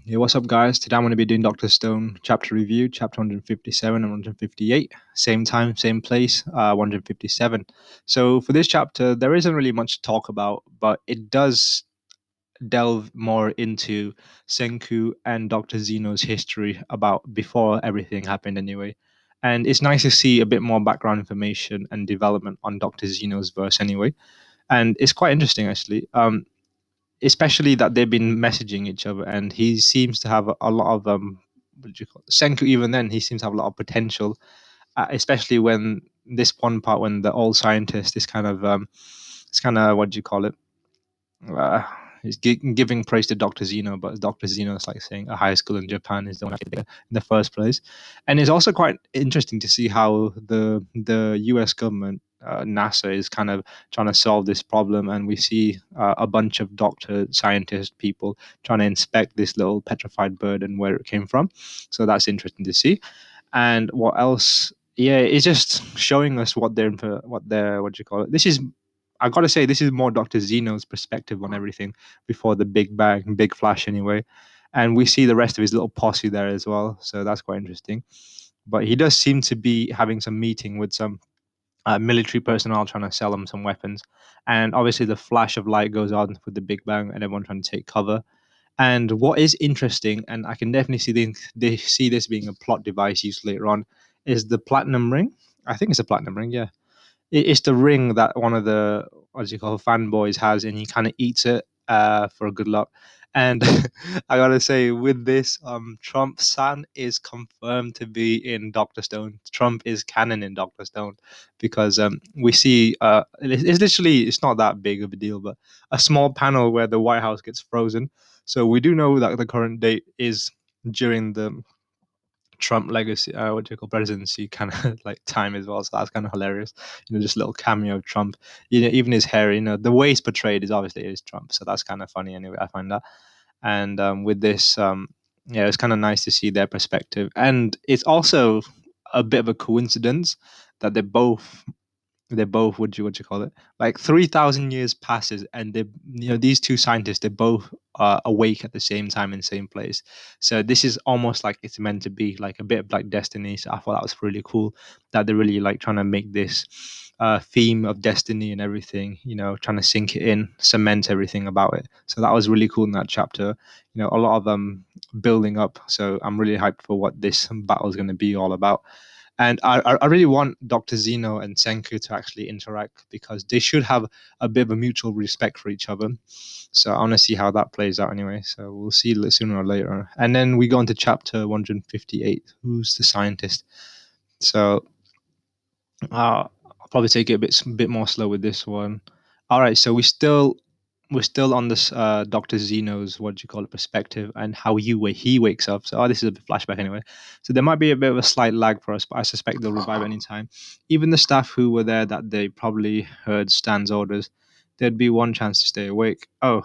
Hey, what's up, guys? Today I'm going to be doing Doctor Stone chapter review, chapter 157 and 158. Same time, same place, 157. So, for this chapter, there isn't really much to talk about, but it does delve more into Senku and Dr. Zeno's history about before everything happened, anyway. And it's nice to see a bit more background information and development on Dr. Zeno's verse, anyway. And it's quite interesting, actually. Especially that they've been messaging each other, and he seems to have a lot of what do you call it? Senku. Even then, he seems to have a lot of potential, especially when this one part when the old scientist is kind of it's kind of what do you call it? uh, he's giving praise to Dr. Zeno, but Dr. Zeno is like saying a high school in Japan is the one in the first place. And it's also quite interesting to see how the U.S. government, NASA, is kind of trying to solve this problem, and we see a bunch of doctor, scientist people trying to inspect this little petrified bird and where it came from. So that's interesting to see. And what else? Yeah, it's just showing us what do you call it? This is I gotta say, this is more Dr. Zeno's perspective on everything before the Big Bang, Big Flash, anyway. And we see the rest of his little posse there as well, so that's quite interesting. But he does seem to be having some meeting with some military personnel trying to sell him some weapons. And obviously, the flash of light goes on with the Big Bang, and everyone trying to take cover. And what is interesting, and I can definitely see this being a plot device used later on, is the platinum ring. I think it's a platinum ring, yeah. It's the ring that one of the what do you call fanboys has, and he kind of eats it for good luck. And I gotta say, with this, Trump San is confirmed to be in Doctor Stone. Trump is canon in Doctor Stone because we see it's literally it's not that big of a deal, but a small panel where the White House gets frozen. So we do know that the current date is during the Trump legacy, what do you call presidency kind of like time as well. So that's kind of hilarious. Just a little cameo of Trump. Even his hair. The way he's portrayed is obviously is Trump. So that's kind of funny anyway. I find that. And with this, yeah, it's kind of nice to see their perspective. And it's also a bit of a coincidence that they're both what you call it, like 3,000 years passes, and these two scientists, they're both awake at the same time in the same place. So this is almost like it's meant to be like a bit of like destiny. So I thought that was really cool that they're really like trying to make this theme of destiny and everything, trying to sink it in, cement everything about it. So that was really cool in that chapter. A lot of building up. So I'm really hyped for what this battle is going to be all about. And I really want Dr. Zeno and Senku to actually interact because they should have a bit of a mutual respect for each other. So I want to see how that plays out anyway. So we'll see sooner or later. And then we go into chapter 158. Who's the scientist? So I'll probably take it a bit more slow with this one. All right, so we're still on this Doctor Zeno's what do you call it perspective and how he wakes up. So this is a flashback anyway. So there might be a bit of a slight lag for us, but I suspect they'll revive any time. Even the staff who were there that they probably heard Stan's orders, there'd be one chance to stay awake. Oh,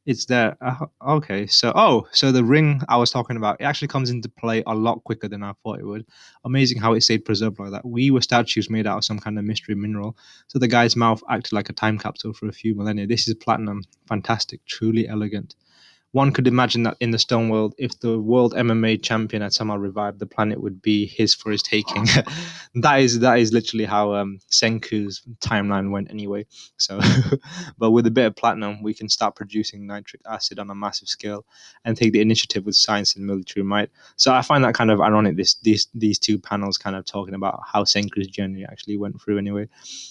it's there. Okay, so the ring I was talking about, it actually comes into play a lot quicker than I thought it would. Amazing how it stayed preserved like that. We were statues made out of some kind of mystery mineral, so the guy's mouth acted like a time capsule for a few millennia. This is platinum, fantastic, truly elegant. One could imagine that in the stone world, if the world MMA champion had somehow revived, the planet would be his for his taking. that is literally how Senku's timeline went anyway. So, but with a bit of platinum, we can start producing nitric acid on a massive scale and take the initiative with science and military might. So I find that kind of ironic. These two panels kind of talking about how Senku's journey actually went through anyway.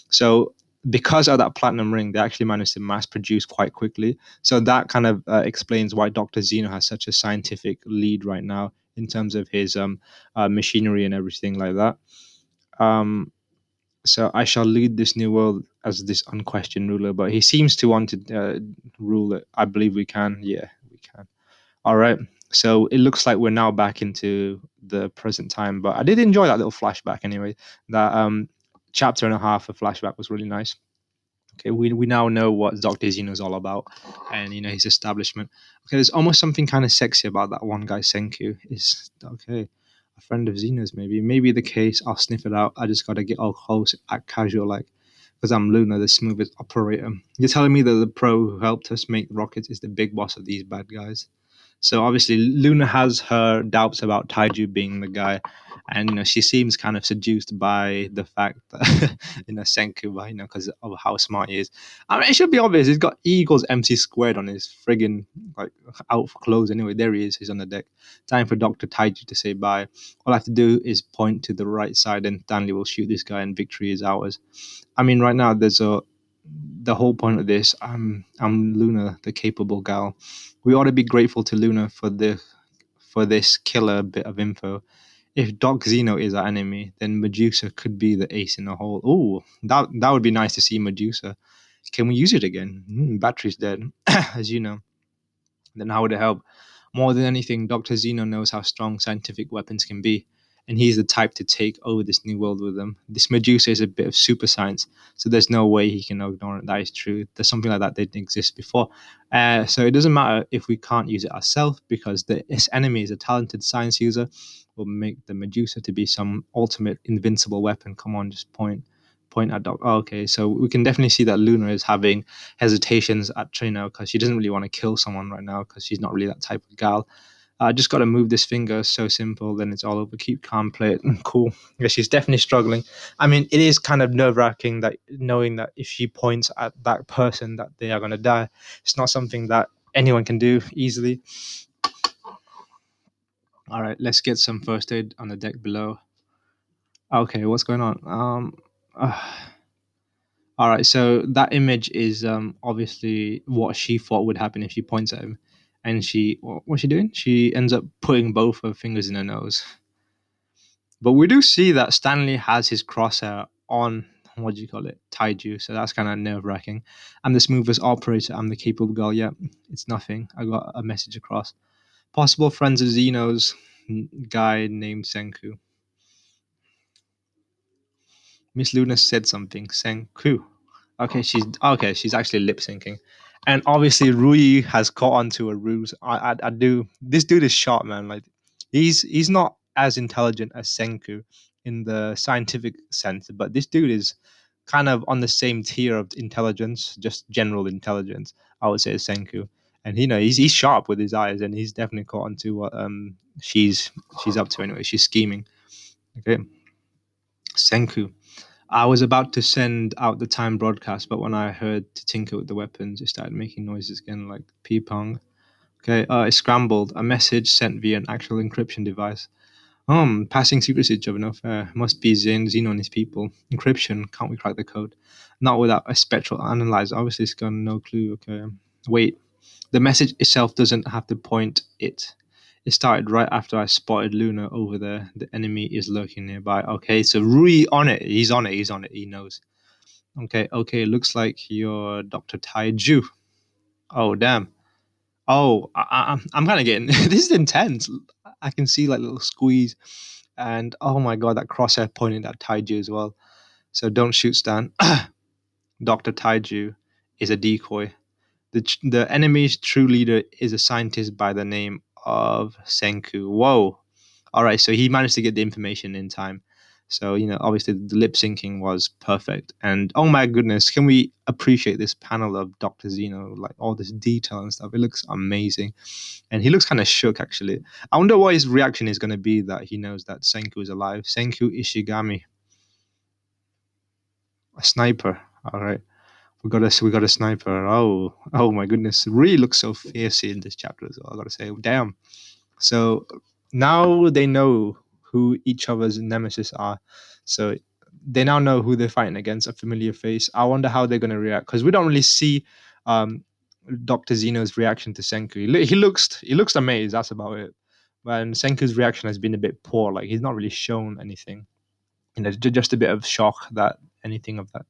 So because of that platinum ring, they actually managed to mass produce quite quickly. So that kind of explains why Dr. Zeno has such a scientific lead right now in terms of his machinery and everything like that. Um, so I shall lead this new world as this unquestioned ruler, but he seems to want to rule it. I believe we can. Yeah, we can. All right. So it looks like we're now back into the present time, but I did enjoy that little flashback anyway. That chapter and a half of flashback was really nice. Okay, we now know what Dr. Zeno is all about and his establishment. Okay, there's almost something kind of sexy about that one guy, Senku. Is okay, a friend of Zeno's maybe the case. I'll sniff it out. I just gotta get all close, act casual like, because I'm Luna, the smoothest operator. You're telling me that the pro who helped us make rockets is the big boss of these bad guys? So obviously Luna has her doubts about Taiju being the guy, and she seems kind of seduced by the fact that Senku, because of how smart he is. I mean, it should be obvious. He's got E equals MC squared on his friggin' like out for clothes. Anyway, there he is. He's on the deck. Time for Doctor Taiju to say bye. All I have to do is point to the right side, and Stanley will shoot this guy, and victory is ours. I mean, right now there's a the whole point of this. I'm Luna, the capable gal. We ought to be grateful to Luna for this killer bit of info. If Doc Zeno is our enemy, then Medusa could be the ace in the hole. Oh, that would be nice to see Medusa. Can we use it again? Battery's dead, as you know. Then how would it help? More than anything, Dr. Zeno knows how strong scientific weapons can be, and he's the type to take over this new world with them. This Medusa is a bit of super science, so there's no way he can ignore it. That is true. There's something like that didn't exist before. So it doesn't matter if we can't use it ourselves, because this enemy is a talented science user. Will make the Medusa to be some ultimate invincible weapon. Come on, just point at Doc. Oh, okay, so we can definitely see that Luna is having hesitations at Trino because she doesn't really want to kill someone right now because she's not really that type of gal. I just got to move this finger. So simple. Then it's all over. Keep calm, play it. Cool. Yeah, she's definitely struggling. I mean, it is kind of nerve wracking that knowing that if she points at that person, that they are going to die. It's not something that anyone can do easily. All right, let's get some first aid on the deck below. Okay, what's going on? Uh, all right, so that image is obviously what she thought would happen if she points at him, and what's she doing? She ends up putting both her fingers in her nose. But we do see that Stanley has his crosshair on, what do you call it, Taiju, so that's kind of nerve wracking. I'm the smoothest operator. I'm the capable girl. Yeah, it's nothing. I got a message across. Possible friends of Zeno's guy named Senku. Miss Luna said something. Senku. Okay. She's actually lip syncing, and obviously Rui has caught on to a ruse. I do. This dude is sharp, man. Like he's not as intelligent as Senku in the scientific sense, but this dude is kind of on the same tier of intelligence, just general intelligence. I would say as Senku, and he's sharp with his eyes, and he's definitely caught on to what she's up to anyway. She's scheming. Okay, Senku. I was about to send out the time broadcast, but when I heard to tinker with the weapons, it started making noises again, like ping pong. Okay, it scrambled. A message sent via an actual encryption device. Passing secrets to each other, no fair. Must be Zeno and his people. Encryption, can't we crack the code? Not without a spectral analyzer. Obviously, it's got no clue. Okay, wait. The message itself doesn't have to point it. It started right after I spotted Luna over there. The enemy is lurking nearby. Okay, so Rui on it. He's on it. He's on it. He knows. Okay. Looks like you're Dr. Taiju. Oh, damn. Oh, I'm kind of getting this is intense. I can see like little squeeze, and oh my god, that crosshair pointing at Taiju as well. So don't shoot, Stan. Doctor Taiju is a decoy. The enemy's true leader is a scientist by the name of Senku. Whoa. All right, so he managed to get the information in time. So, obviously the lip syncing was perfect. And oh my goodness, can we appreciate this panel of Dr. Zeno, like all this detail and stuff? It looks amazing. And he looks kind of shook, actually. I wonder what his reaction is going to be that he knows that Senku is alive. Senku Ishigami, a sniper. All right. We got a sniper. Oh my goodness. Really looks so fierce in this chapter as well. I gotta say, damn. So now they know who each other's nemesis are. So they now know who they're fighting against, a familiar face. I wonder how they're gonna react because we don't really see um, Dr. Zeno's reaction to Senku. He looks amazed. That's about it. And Senku's reaction has been a bit poor. Like he's not really shown anything. Just a bit of shock that anything of that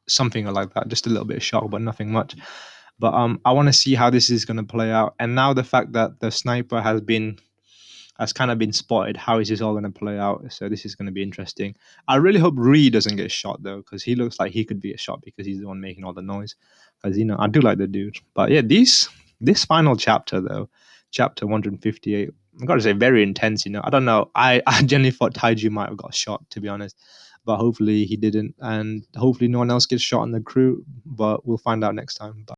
something like that, just a little bit of shock, but nothing much. But I want to see how this is going to play out. And now the fact that the sniper has kind of been spotted, how is this all going to play out? So this is going to be interesting. I really hope Ree doesn't get shot though, because he looks like he could be a shot because he's the one making all the noise. Because I do like the dude. But yeah, this final chapter though, chapter 158. I've got to say, very intense. I don't know. I genuinely thought Taiju might have got shot, to be honest, but hopefully he didn't, and hopefully no one else gets shot in the crew. But we'll find out next time. Bye.